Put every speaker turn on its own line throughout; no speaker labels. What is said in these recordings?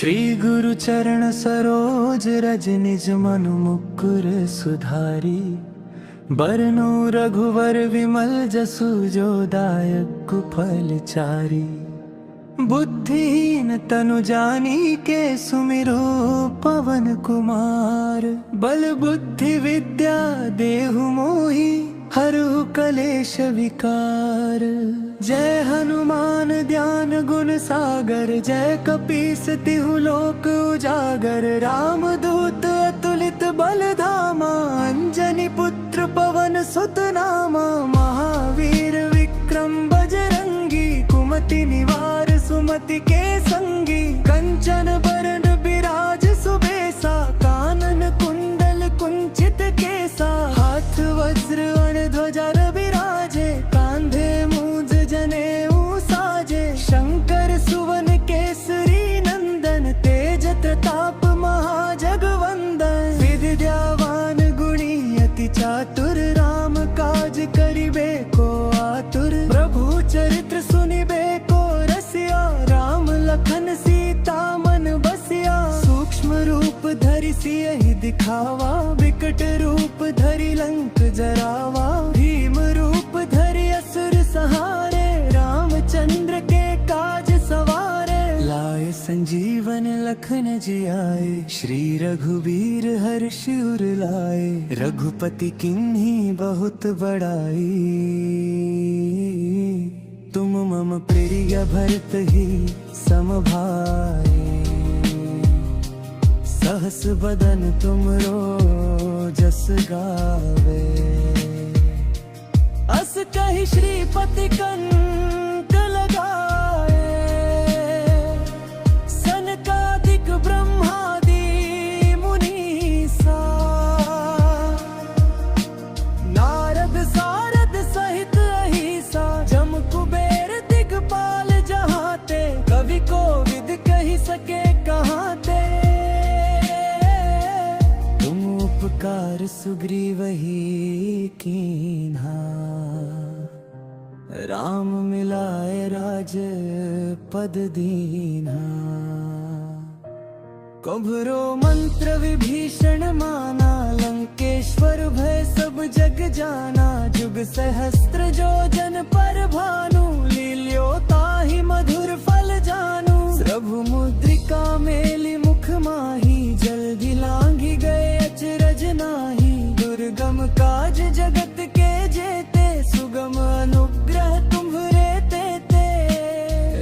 श्री गुरु चरण सरोज रज निज मनु मुकुर सुधारी। बरनु रघुवर विमल जसु जो दायक फल चारी। बुद्धिहीन तनु जानी के सुमिरो पवन कुमार। बल बुद्धि विद्या देहु मोहि हरहु कलेश विकार। जय हनुमान ज्ञान गुण सागर जय कपीस तिहु लोक उजागर। राम दूत अतुलित बल धामा अंजनी पुत्र पवन सुत नामा। महावीर विक्रम बजरंगी कुमति निवार सुमति के संगी। कंचन बरन बिराज सुबेसा कानन कुंडल कुंचित केसा। हाथ वज्र ध्वजा विराजे कांधे मूंज जनेऊ साजे। शंकर सुवन केसरी नंदन तेज प्रताप महाजगवंदन। विद्यावान गुणी अति चातुर राम काज करिबे को आतुर। प्रभु चरित्र सुनिबे को रसिया राम लखन सीता मन बसिया। सूक्ष्म रूप धरि सियहि दिखावा विकट रूप धरि लंक जरावा। भीम रूप धरि असुर संहारे रामचंद्र के काज सवारे। लाए संजीवन लखन जियाए श्री रघुवीर हर्ष उर लाए। रघुपति किन्हीं बहुत बड़ाई तुम मम प्रिय भरत ही सम भाई। सहस बदन तुमरो जस गावे। अस कहि श्रीपति कंठ लगाए। सनकादिक ब्रह्मादि मुनीसा। नारद सारद सहित अहिसा। जम कुबेर दिगपाल जहाते। कवि कोविद कहि सके कहाते। तुम उपकार सुग्रीवहि कीन्हा। राम मिलाए राज पद दीन्हा। कभरो मंत्र विभीषण माना। लंकेश्वर भय सब जग जाना। जुग सहस्त्र जो जन पर भानु। लील्यो ताहि मधुर फल जानू। प्रभु मुद्रिका मेलि मुख माही। जल्दी लांघि गए अचरज नाही। दुर्गम काज जगत के जेते। सुगम अनुग्रह तुम्हरे तेते।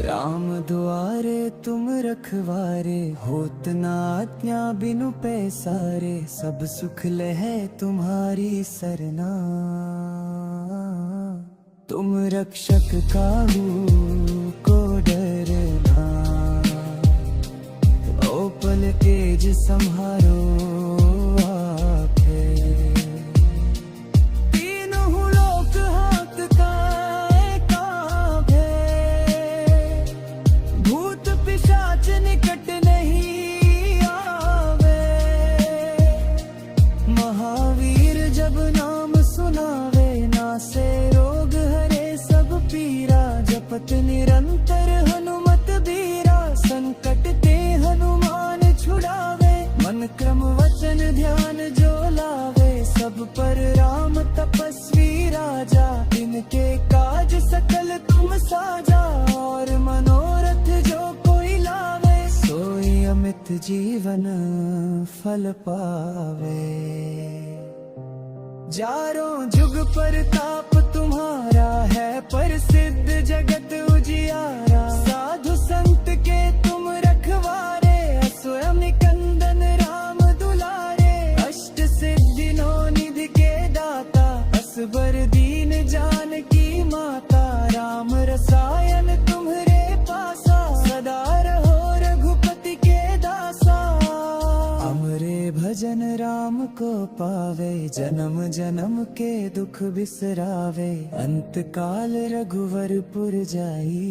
राम दुआरे तुम रखवारे। होत न आज्ञा बिनु पैसारे। सब सुख लहै तुम्हारी सरना। तुम रक्षक काहू को डरना। ओ पल तेज सम्हारो आपे। तीनों लोक हाँकता काँपे। भूत पिशाच निकट नहीं आवे। महावीर जब नाम सुनावे। नासे रोग हरे सब पीरा। जपत निरंतर हनुमत बीरा। संकट ते हनुमान छुड़ावे। मन क्रम वचन ध्यान जो लावे। सब पर राम तपस्वी राजा। इनके काज सकल तुम साजा। और मनोरथ जो कोई लावे। सोई अमित जीवन फल पावे। चारों जुग परताप तुम्हारा है। प्रसिद्ध जगत उजियारा। साधु संत के तुम रखवारे। स्वयं निकंदन राम दुलारे। अष्ट सिद्धि नौ निधि के दाता। असबर दीन जानकी माता। राम रसायन तुम्हरे पासा। सदा रहो रघुपति के दासा। हमरे भजन राम को पावे। जन्म जन्म के दुख बिसरावे। अंत काल रघुवरपुर जाई।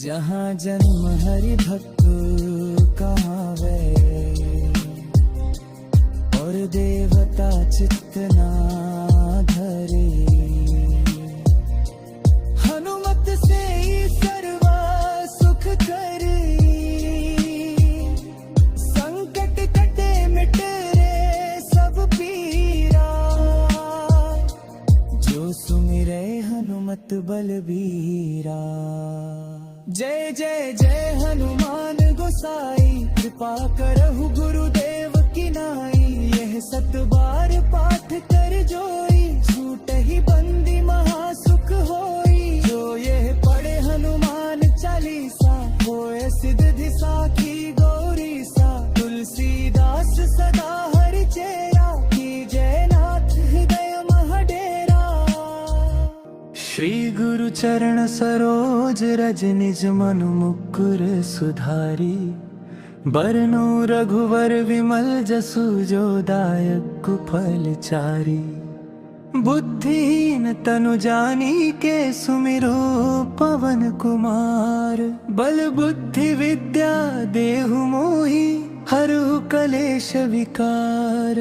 जहाँ जन्म हरि भक्त कहावे। और देवता चित्त ना धरे। हनुमत से ही सर्व सुख करे। जय जय जय हनुमान गोसाई, कृपा करहु गुरुदेव की नाई। यह 7 बार पाठ कर जोई, छूट ही बंदी महासुख होई। जो यह पढ़े हनुमान चालीसा, होए सिद्धि साखी गौरी सा। तुलसीदास सदा हरि चेरा, की जयनाथ हृदय महडेरा। श्री गुरु चरण सरोज रज, निज मन मुकुर सुधारी। बरनु रघुवर विमल जसु, जो दायक फल चारी। बुद्धिहीन तनु जानी के, सुमिरो पवन कुमार। बल बुद्धि विद्या देहु मोहि, हरहु कलेश विकार।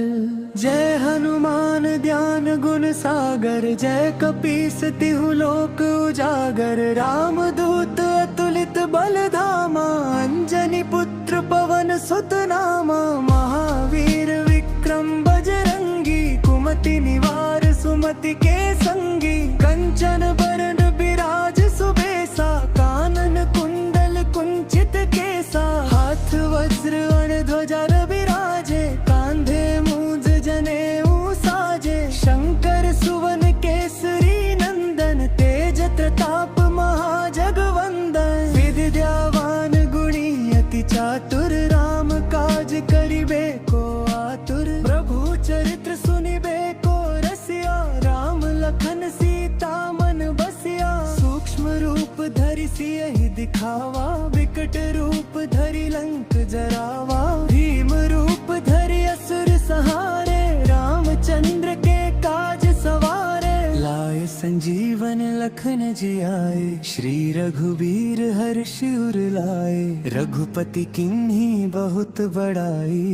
जय हनुमान ज्ञान गुण सागर, जय कपीस तिहु लोक उजागर। राम दूत अतुलित बल धामा, अंजनी पुत्र पवन सुत नामा। महावीर विक्रम बजरंगी, कुमति निवार सुमति के संगी। कंचन बरन बिराज सुबेसा, कानन कुंडल कुंचित केसा। हाथ वज्र ध्वजा विराजे, कांधे मूंज जनेऊ साजे। शंकर सुवन केसरी नंदन, तेज प्रताप महाजगवंदन। विद्यावान गुणी अति चातुर, राम काज करिबे को आतुर। प्रभु चरित्र सुनिबे को रसिया, राम लखन सीता मन बसिया। सूक्ष्म रूप धरि सियहि दिखावा, विकट रूप धरि लंक जरावा। भीम रूप धरि असुर संहारे, रामचंद्र के काज सवारे। लाए संजीवन लखन जियाए, श्री रघुबीर हर्ष उर लाए। रघुपति किन्हीं बहुत बड़ाई,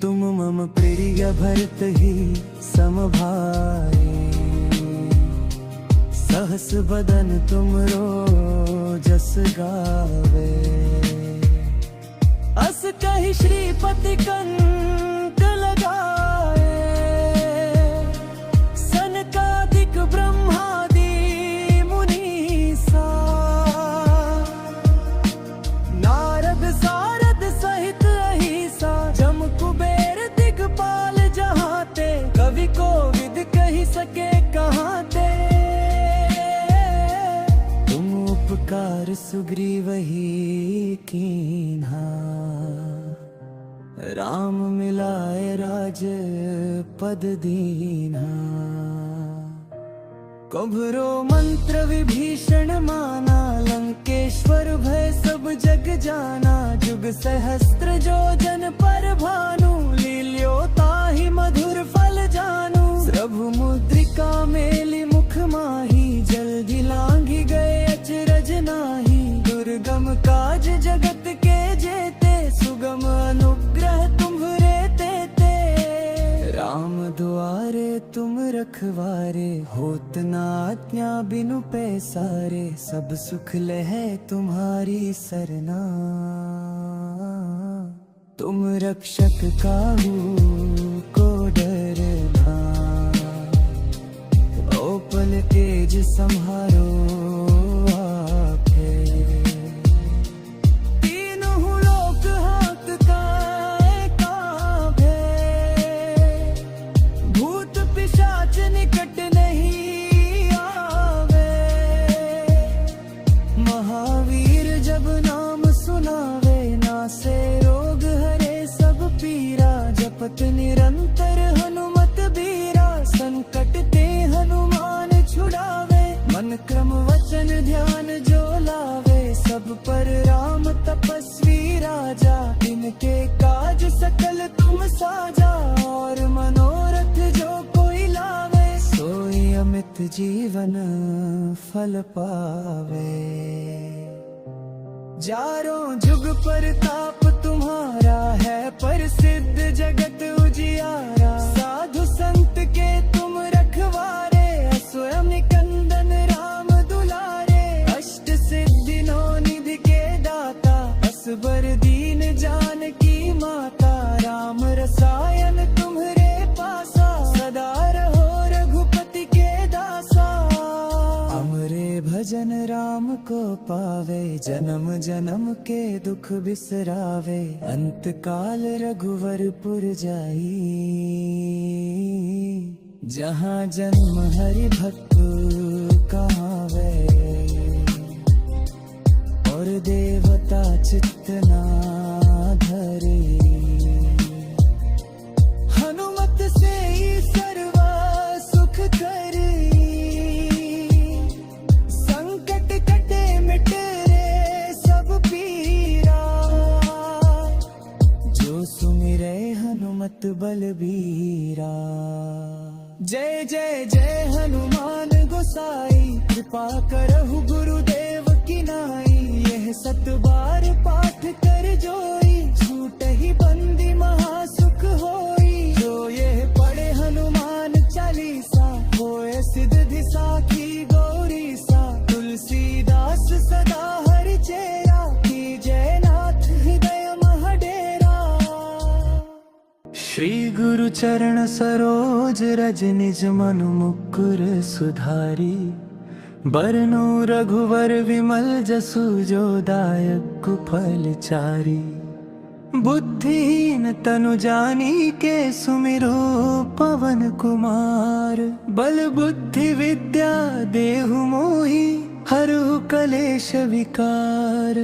तुम मम प्रिय भरत ही सम भाई। सहस बदन तुमरो जस गावे, अस कहि श्रीपति कंठ लगाए। सनकादिक ब्रह्मादि मुनीसा, नारद सारद सहित अहिसा। जम कुबेर दिगपाल जहाते, कवि कोविद कहि सके कहाते। तुम उपकार सुग्रीवहि कीन्हा, राम मिलाए राज पद दीन्हा। कभरो मंत्र विभीषण माना, लंकेश्वर भय सब जग जाना। जुग सहस्त्र जो जन पर भानु, लील्यो ताहि मधुर फल जानू। प्रभु मुद्रिका मेलि मुख माही, जल्दी लांघि गए अचरज नाही। दुर्गम काज जगत के जेते, सुगम अनुग्रह तुम्हरे तेते। राम दुआरे तुम रखवारे, होत न आज्ञा बिनु पैसारे। सब सुख लहै तुम्हारी सरना, तुम रक्षक काहू को डरना। ओपल तेज सम्हारो आपे, तीनों लोक हाथ काय काँपे। भूत पिशाच निकट नहीं आवे, महावीर जब नाम सुनावे। नासे रोग हरे सब पीरा, जपत निरंतर हनुमत बीरा। संकट ते हनुमान छुड़ावे, मन क्रम वचन ध्यान जो लावे। सब पर राम तपस्वी राजा, इनके काज सकल तुम साजा। और मनोरथ जो कोई लावे, सोई अमित जीवन फल पावे। चारों जुग परताप तुम्हारा है, प्रसिद्ध जगत उजियारा। साधु संत के तुम रखवारे, स्वयं निकंदन राम दुलारे। अष्ट सिद्धि नौ निधि के दाता, असबर दीन जानकी माता। राम रसायन तुम्हरे पासा, सदा रहो रघुपति के दासा। अमरे भजन राम राम को पावे, जन्म जन्म के दुख बिसरावे, अंत काल रघुवरपुर जाई। जहाँ जन्म हरि भक्त कहावे, और देवता चित्त ना धरे। हनुमत से ही सर्व सुख करी, संकट कटे मिटे रे सब पीरा। जो सुमिरे हनुमत बलबीरा। जय जय जय हनुमान गोसाई, कृपा करहु गुरुदेव की नाई। यह 7 बार पाठ कर जोई, छूट ही बंदी महासुख होई। जो यह पढ़े हनुमान चालीसा, होए सिद्धि साखी गौरी सा। तुलसीदास सदा हरि चेरा, की जय नाथ हृदय महडेरा। श्री गुरु चरण सरोज रज निज मनु मुकुर सुधारी। बरनु रघुवर विमल जसु जो दायक कुफल चारी। बुद्धिहीन तनु जानी के सुमिरो पवन कुमार। बल बुद्धि विद्या देहु मोहि, हरहु कलेश विकार।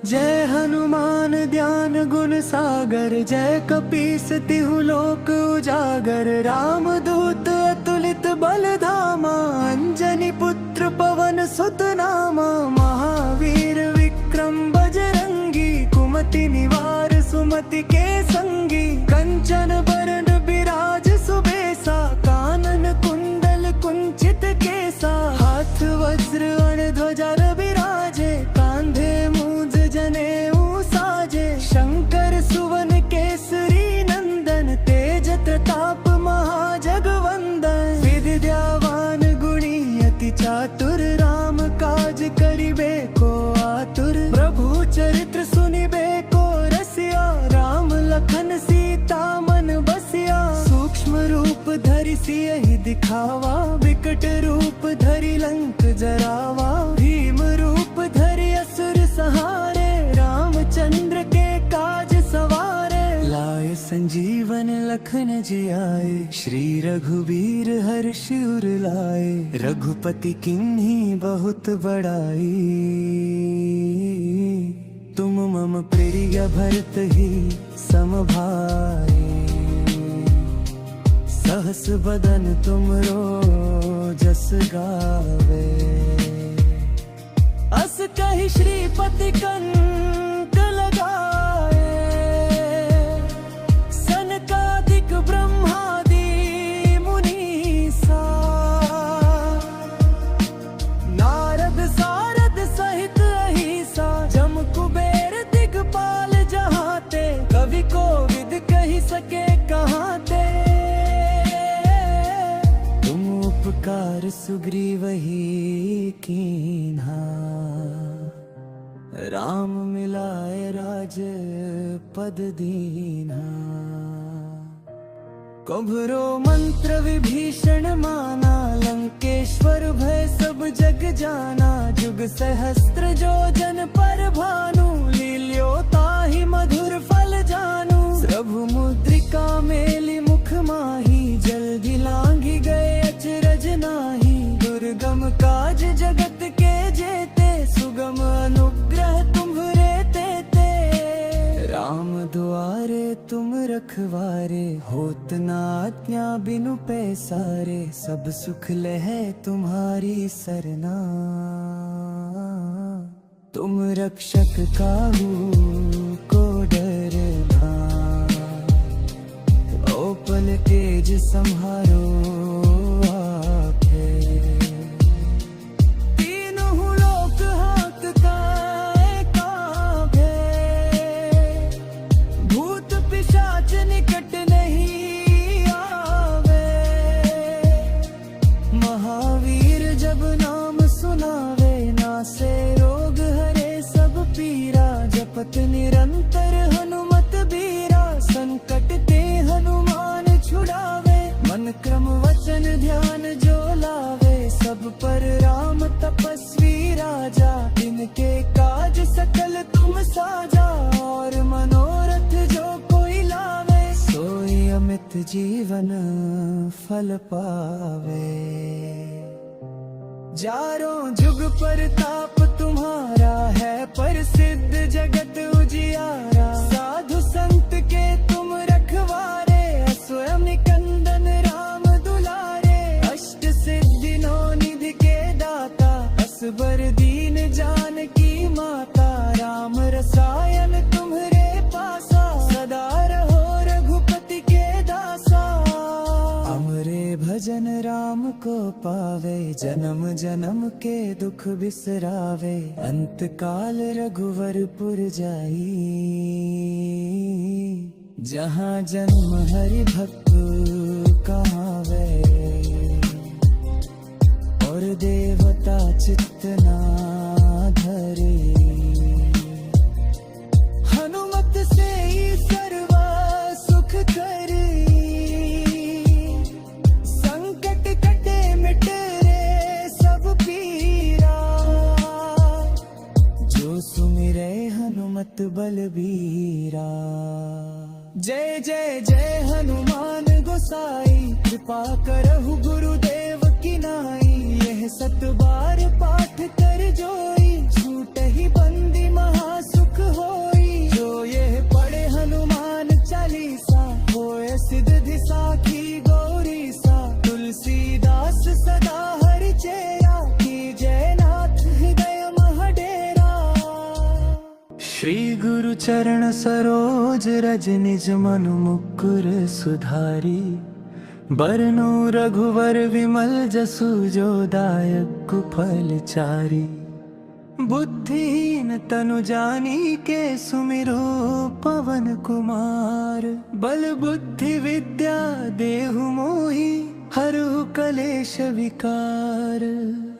जय हनुमान ज्ञान गुण सागर, जय कपीस तिहु लोक उजागर। राम दूत अतुलित बल धामा, अंजनी पुत्र पवन सुत नामा। महावीर विक्रम बजरंगी, कुमति निवार सुमति के संगी। कंचन बरन बिराज सुबेसा, कानन कुंडल कुंचित केसा। हाथ वज्र अण ध्वजा विराजे, कांधे मूंज जनेऊ साजे। शंकर सुवन केसरी नंदन, तेज प्रताप महाजगवंदन। विद्यावान गुणी अति चातुर, राम काज करिबे को आतुर। प्रभु चरित्र सुनिबे को रसिया, राम लखन सीता मन बसिया। सूक्ष्म रूप धरि सियहि दिखावा, विकट रूप धरि लंक जरावा। भीम रूप धरि असुर संहारे, रामचंद्र के काज सवारे। लाए संजीवन लखन जियाए, श्री रघुवीर हर्ष उर लाए। रघुपति किन्हीं बहुत बड़ाई, तुम मम प्रिय भरत ही सम भाई। सहस बदन तुमरो जस गावे, अस कहि श्रीपति कंठ लगाए। सनकादिक ब्रह्मादि मुनीसा, नारद सारद सहित अहिसा। जम कुबेर दिगपाल जहाते, कवि कोविद कहि सके कहाते। तुम उपकार सुग्रीवहि कीन्हा, राम मिलाए राज पद दीन्हा। कभरो मंत्र विभीषण माना, लंकेश्वर भय सब जग जाना। जुग सहस्त्र जो जन पर भानु, लील्यो ताहि मधुर फल जानू। प्रभु मुद्रिका मेलि मुख माही, जल्दी लांघि गए अचरज नाही। दुर्गम काज जगत के जेते, सुगम अनुग्रह तुम्हरे तेते। राम दुआरे तुम रखवारे, होत न आज्ञा बिनु पैसारे। सब सुख लहै तुम्हारी सरना, तुम रक्षक काहू को डरना। ओपन तेज संहारो आपे, तीनों लोक हाँकता कांपे। भूत पिशाच निकट नहीं आवे, महावीर जब नाम सुनावे। नासे रोग हरे सब पीरा, जपत निरंतर हनुमत बीरा। संकट ते हनुमान छुड़ावे, मन क्रम जीवन फल पावे। चारों जुग प्रताप तुम्हारा है प्रसिद्ध जगत उजियारा। साधु संत के तुम रखवारे, स्वयं निकंदन राम दुलारे। अष्ट सिद्धि नौ निधि के दाता, असबर दीन जानकी माता। राम रसायन तुम्हरे पासा, सदा रहो रघुपति के दासा। हमरे भजन राम को पावे, जन्म जन्म के दुख बिसरावे। अंत काल रघुवरपुर जाई, जहाँ जन्म हरि भक्त कहावे। और देवता चित्त ना धरे, हनुमत से ही सर्वा सुख करी। संकट कटे मिटे रे सब पीरा, जो सुमिरे हनुमत बलबीरा। जय जय जय हनुमान गोसाई, कृपा करहु गुरुदेव की नाई। यह सत बार पाठ कर जोई, छूट ही बंदी महासुख होई। जो यह पढ़े हनुमान चालीसा, होए सिद्धि साखी गौरी सा। तुलसीदास सदा हरि चेरा, की जयनाथ हृदय महडेरा। श्री गुरु चरण सरोज रज निज मनु मुकुर सुधारी। बरनु रघुवर विमल जसु, जो दायक फल चारी। बुद्धिहीन तनु जानी के सुमिरो पवन कुमार। बल बुद्धि विद्या देहु मोहि, हरहु कलेश विकार।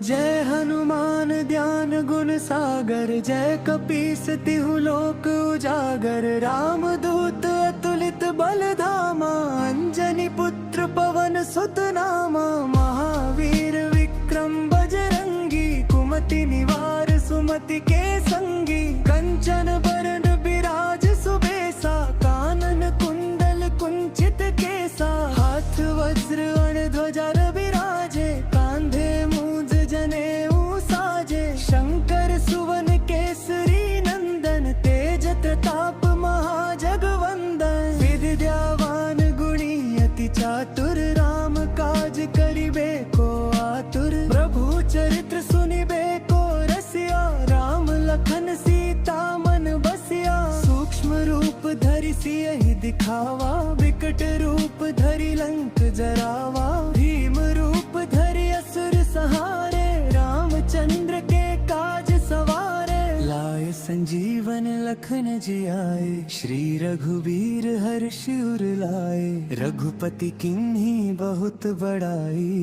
जय हनुमान ज्ञान गुण सागर, जय कपीस तिहु लोक उजागर। राम दूत अतुलित बल धामा, अंजनी पुत्र पवन सुत नामा। महावीर विक्रम बजरंगी, कुमति निवार सुमति के संगी। कंचन बरन बिराज सुबेसा, कानन कुंडल कुंचित केसा। हाथ वज्र ध्वजा विराजे, कांधे मूंज जनेऊ साजे। शंकर सुवन केसरी नंदन, तेज प्रताप महाजगवंदन। विद्यावान गुणी अति चातुर, राम काज करिबे को आतुर। प्रभु चरित्र सुनिबे को रसिया, राम लखन सीता मन बसिया। सूक्ष्म रूप धरि सियहि दिखावा, विकट रूप धरि लंक जरावा। भीम रूप धरि असुर संहारे, रामचंद्र के काज सवारे। लाए संजीवन लखन जियाए, श्री रघुबीर हर्ष उर लाए। रघुपति किन्ही बहुत बड़ाई,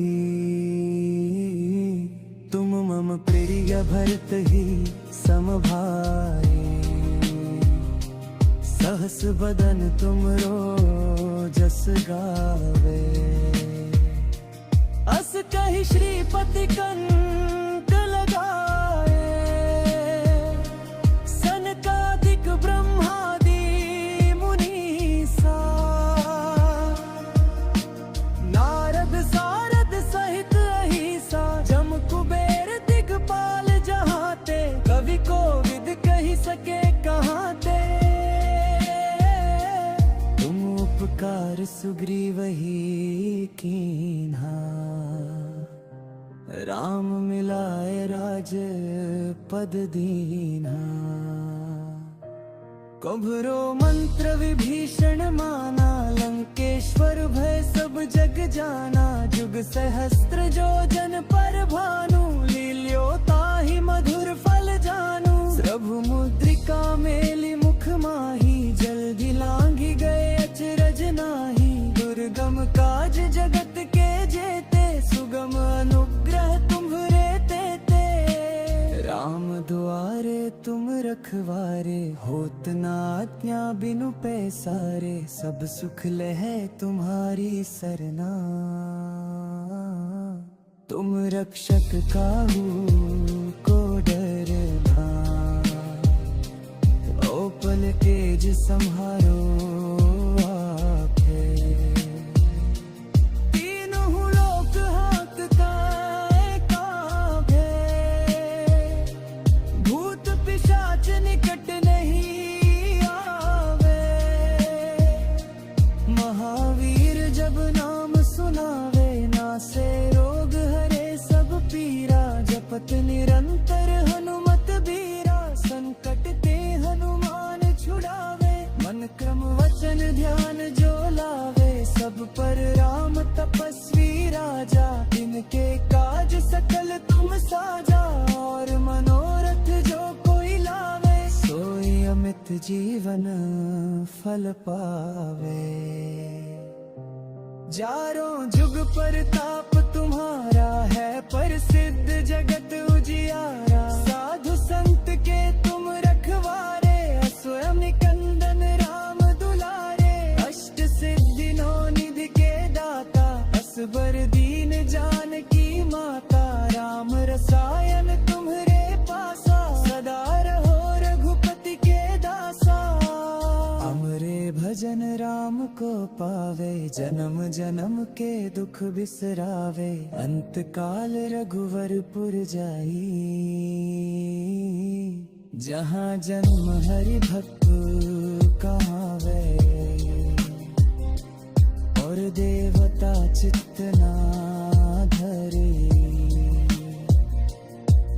तुम मम प्रिय भरत ही सम भाई। सहस बदन तुमरो जस गावे, अस कहि श्रीपति कंठ लगाए। सनकादिक ब्रह्मादि मुनीसा, नारद सारद सहित अहिसा। जम कुबेर दिगपाल जहाते, कवि कोविद कहि सके कहाते। तुम उपकार सुग्रीवहि कीन्हा, राम मिलाए राज पद दीन्हा। कभरो मंत्र विभीषण माना, लंकेश्वर भय सब जग जाना। जुग सहस्त्र जो जन पर भानु, लील्यो ताहि मधुर फल जानू। प्रभु मुद्रिका मेलि मुख माही, जल्दी लांघि गए अचरज नाही। दुर्गम काज जगत के जेते, सुगम अनुग्रह तुम्हरे तेते। राम दुआरे तुम रखवारे, होत न आज्ञा बिनु पैसारे। सब सुख लहै तुम्हारी सरना, तुम रक्षक काहू को डरना। ओ पल तेज सम्हारो आपे, पिशाच निकट नहीं आवे। महावीर जब नाम सुनावे, नासे रोग हरे सब पीरा। जपत निरंतर हनुमत बीरा, संकट ते हनुमान छुड़ावे। मन क्रम वचन ध्यान जो लावे, सब पर राम तपस्वी राजा। इनके काज सकल तुम साजा, और मनोरथ जो कोई लावे। सोई अमित जीवन फल पावे। चारों जुग परताप तुम्हारा है, प्रसिद्ध जगत उजियारा। साधु संत के तुम रखवारे, स्वयं निकंदन राम दुलारे। अष्ट सिद्धि नौ निधि के दाता, असबर दीन जानकी माता। राम रसायन तुम्हरे पासा, सदा रहो रघुपति के दासा। हमरे भजन राम को पावे, जन्म जन्म के दुख बिसरावे। अंत काल रघुवरपुर जाई, जहाँ जन्म हरि भक्त कहावे। और देवता चित्त ना धरे,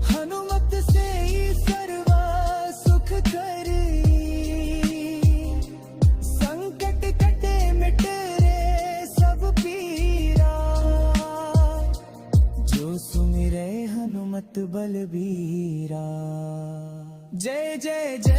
हनुमत से ही सर्वा सुख करी। संकट कटे मिट रे सब पीरा, जो सुमिरे हनुमत बलबीरा। जय जय जय